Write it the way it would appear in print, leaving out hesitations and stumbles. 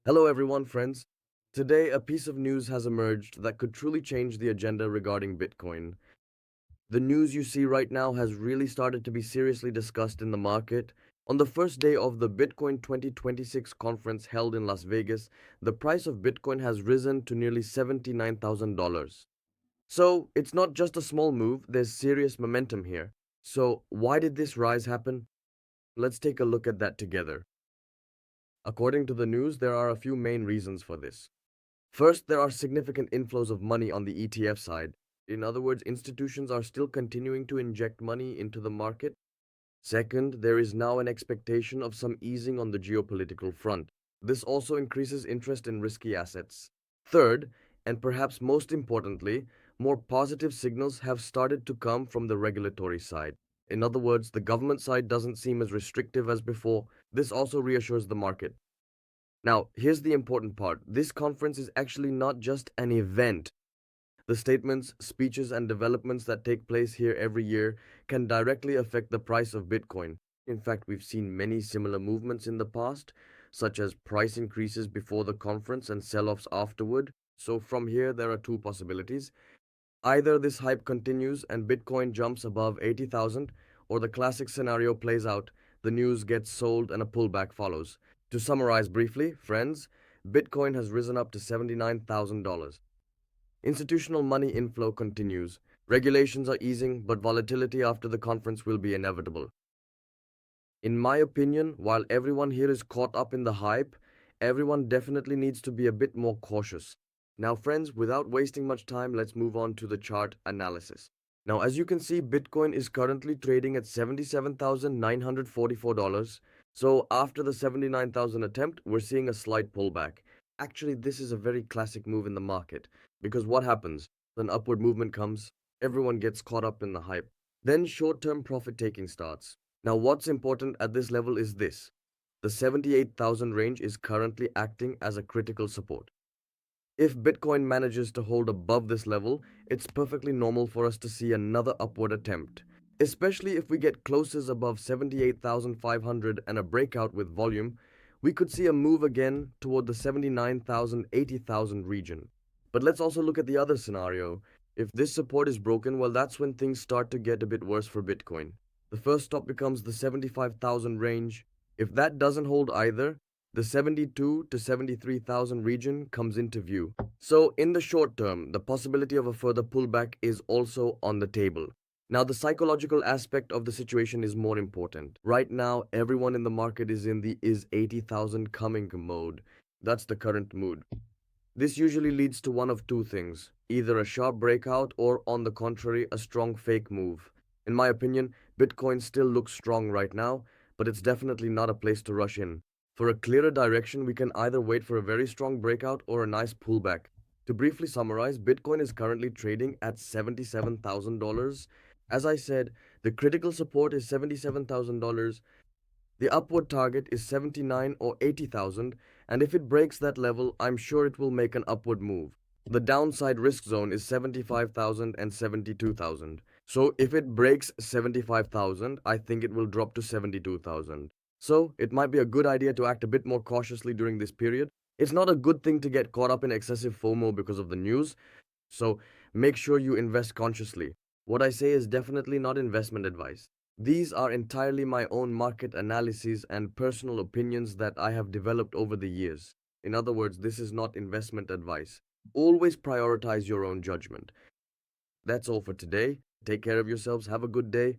Hello, everyone, friends. Today, a piece of news has emerged that could truly change the agenda regarding Bitcoin. The news you see right now has really started to be seriously discussed in the market. On the first day of the Bitcoin 2026 conference held in Las Vegas, the price of Bitcoin has risen to nearly $79,000. So, it's not just a small move, there's serious momentum here. So, why did this rise happen? Let's take a look at that together. According to the news, there are a few main reasons for this. First, there are significant inflows of money on the ETF side. In other words, institutions are still continuing to inject money into the market. Second, there is now an expectation of some easing on the geopolitical front. This also increases interest in risky assets. Third, and perhaps most importantly, more positive signals have started to come from the regulatory side. In other words, the government side doesn't seem as restrictive as before. This also reassures the market. Now, here's the important part. This conference is actually not just an event. The statements, speeches, and developments that take place here every year can directly affect the price of Bitcoin. In fact, we've seen many similar movements in the past, such as price increases before the conference and sell offs afterward. So, from here, there are two possibilities. Either this hype continues and Bitcoin jumps above 80,000, or the classic scenario plays out, the news gets sold and a pullback follows. To summarize briefly, friends, Bitcoin has risen up to $79,000. Institutional money inflow continues. Regulations are easing, but volatility after the conference will be inevitable. In my opinion, while everyone here is caught up in the hype, everyone definitely needs to be a bit more cautious. Now, friends, without wasting much time, let's move on to the chart analysis. Now, as you can see, Bitcoin is currently trading at $77,944. So, after the 79,000 attempt, we're seeing a slight pullback. Actually, this is a very classic move in the market because what happens? An upward movement comes, everyone gets caught up in the hype. Then short term profit taking starts. Now, what's important at this level is this: the 78,000 range is currently acting as a critical support. If Bitcoin manages to hold above this level, it's perfectly normal for us to see another upward attempt, especially if we get closes above 78,500 and a breakout with volume. We could see a move again toward the 79,000, 80,000 region. But let's also look at the other scenario. If this support is broken, well, that's when things start to get a bit worse for Bitcoin. The first stop becomes the 75,000 range. If that doesn't hold either, the 72 to 73,000 region comes into view. So, in the short term, the possibility of a further pullback is also on the table. Now, the psychological aspect of the situation is more important. Right now, everyone in the market is in the is 80,000 coming mode. That's the current mood. This usually leads to one of two things: either a sharp breakout or, on the contrary, a strong fake move. In my opinion, Bitcoin still looks strong right now, but it's definitely not a place to rush in. For a clearer direction, we can either wait for a very strong breakout or a nice pullback. To briefly summarize, Bitcoin is currently trading at $77,000. As I said, the critical support is $77,000. The upward target is 79 or 80,000, and if it breaks that level, I'm sure it will make an upward move. The downside risk zone is 75,000 and 72,000. So if it breaks 75,000, I think it will drop to 72,000. So it might be a good idea to act a bit more cautiously during this period. It's not a good thing to get caught up in excessive FOMO because of the news, so make sure you invest consciously. What I say is definitely not investment advice. These are entirely my own market analyses and personal opinions that I have developed over the years. In other words, this is not investment advice. Always prioritize your own judgment. That's all for today. Take care of yourselves. Have a good day.